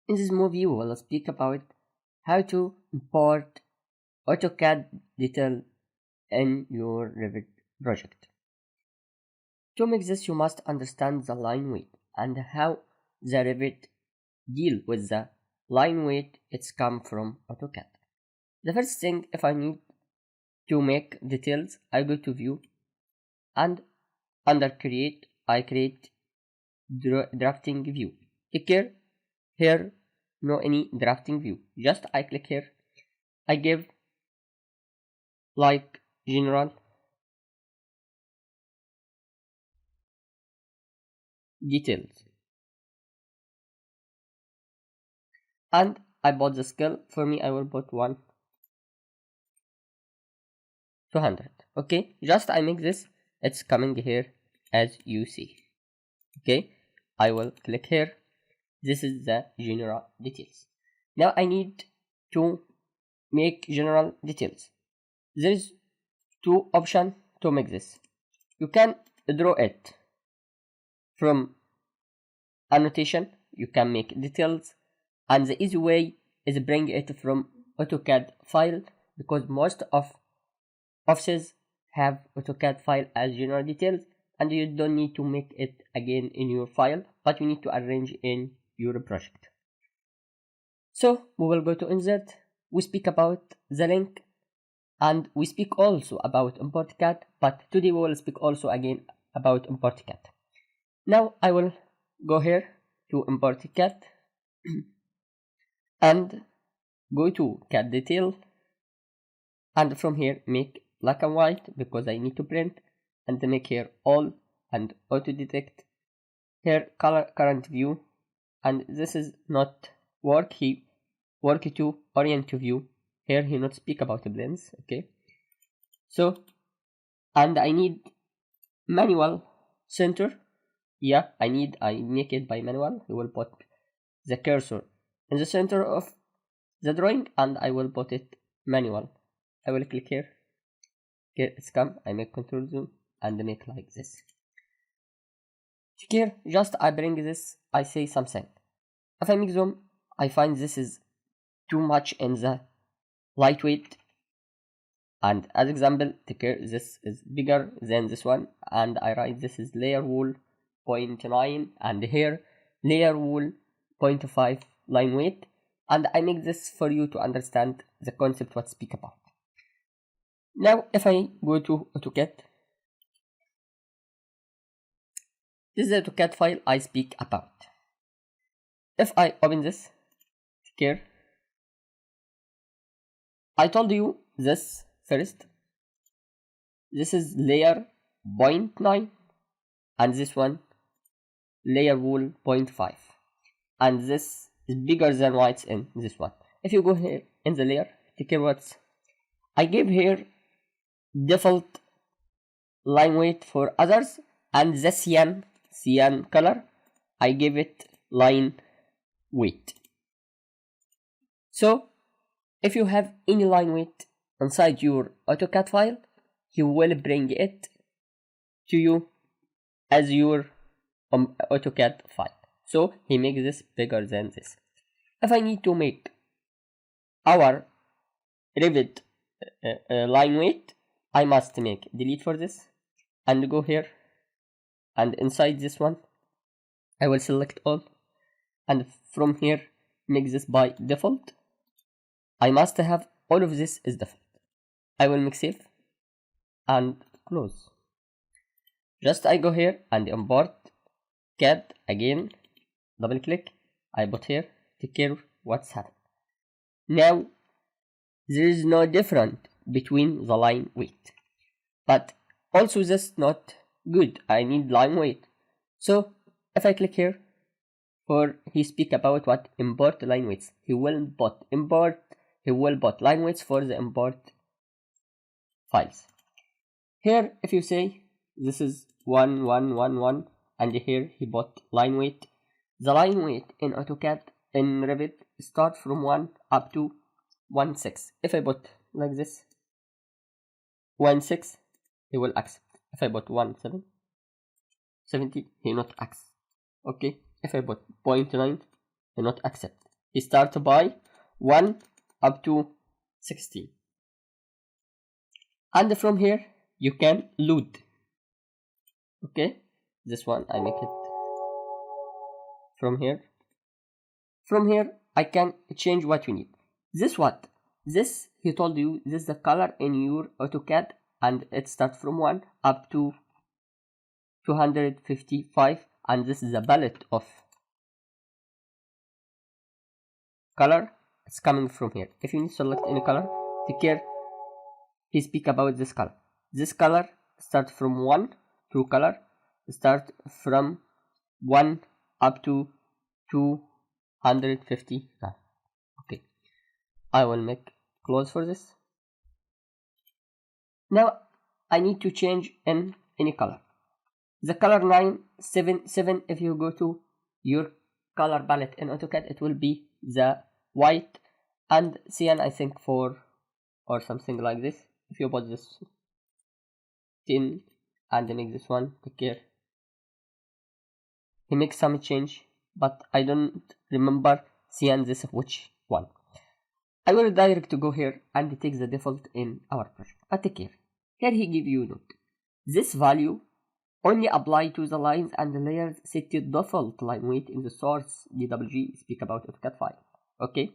In this movie, we will speak about how to import AutoCAD detail in your Revit project. To make this, you must understand the line weight and how the Revit deal with the line weight it's come from AutoCAD. The first thing, if I need to make details, I go to View and under Create, I create drafting view. Take care, here no any drafting view. Just I click here, I give like general details, and I bought the scale. For me, I will put 1:200. Okay, just I make this, it's coming here as you see. Okay, I will click here. This is the general details. Now I need to make general details. There is two options to make this. You can draw it from annotation, you can make details, and the easy way is bring it from AutoCAD file, because most of offices have AutoCAD file as general details, and you don't need to make it again in your file, but you need to arrange in your project. So we will go to insert, we speak about the link, and we speak also about import CAD, but today we will speak also again about import CAD. Now I will go here to import CAD and go to CAD detail, and from here make black and white because I need to print, and make here all and auto detect, here color current view, and this is not work to orient to view. Here he not speak about the blends. Okay, so and I need manual center. Yeah, I make it by manual. We will put the cursor in the center of the drawing, and I will put it manual. I will click here. Here it's come. I make control zoom and make like this. Here, just I bring this. I say something. If I make zoom, I find this is too much in the lightweight. And as example, this is bigger than this one, and I write this is layer wool 0.9, and here layer wool 0.5 line weight, and I make this for you to understand the concept what speak about. Now if I go to AutoCAD, this is the AutoCAD file I speak about. If I open this here, I told you this first, this is layer 0.9, and this one layer wool 0.5, and this is bigger than whites in this one. If you go here in the layer, take care what's I give here default line weight for others, and the cyan color I give it line weight. So if you have any line weight inside your AutoCAD file, he will bring it to you as your AutoCAD file. So he makes this bigger than this. If I need to make our Revit line weight, I must make delete for this and go here, and inside this one I will select all, and from here make this by default. I must have all of this is default. I will make save and close. Just I go here and import CAD again, double click, I put here, take care what's happened. Now there is no difference between the line weight, but also this not good. I need line weight. So if I click here, for he speak about what import line weights, he will put line weights for the import files. Here if you say this is 1111, and here he put line weight. The line weight in AutoCAD in Revit start from 1 up to 16. If I put like this 16, he will accept. If I put 1770, he not accept. Okay, if I put 0.9, he not accept. You start by 1 up to 16. And from here you can load. Okay, this one I make it from here. From here I can change what you need. This what? This he told you this is the color in your AutoCAD, and it starts from 1 up to 255, and this is a palette of color. It's coming from here. If you need to select any color, take care. He speak about this color. This color start from 1 to color start from 1 up to 250. Okay, I will make close for this. Now I need to change in any color. The color 977, if you go to your color palette in AutoCAD, it will be the white, and cyan I think 4 or something like this. If you put this 10 and then make this one, take care. He makes some change, but I don't remember cyan this which one. I will direct to go here and take the default in our project. But take care. Here he give you note. This value only apply to the lines and the layers set to default line weight in the source DWG speak about AutoCAD file. Okay,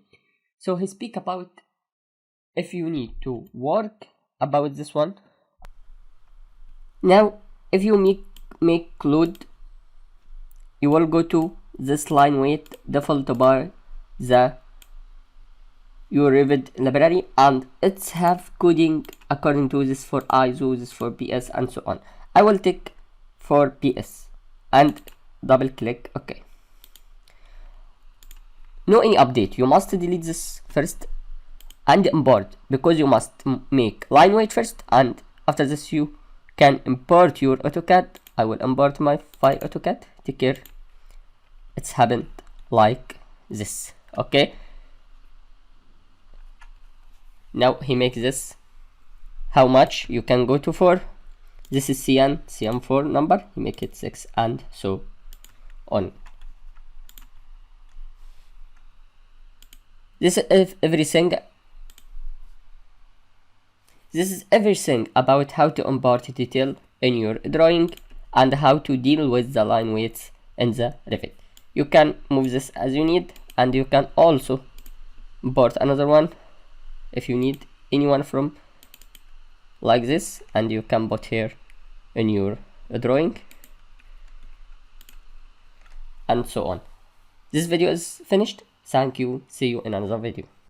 so he speak about if you need to work about this one. Now if you make load, you will go to this line weight default by the your Revit library, and it's have coding according to this for ISO, this for PS, and so on. I will take for PS and double click OK. No any update, you must delete this first and import, because you must make line weight first, and after this you can import your AutoCAD. I will import my file AutoCAD. Take care, it's happened like this. Okay, now he makes this how much you can go to for. This is cyan4 number, he make it 6 and so on. This is everything. This is everything about how to import detail in your drawing and how to deal with the line weights in the Revit. You can move this as you need, and you can also import another one if you need anyone from like this, and you can put here in your drawing and so on. This video is finished. Thank you. See you in another video.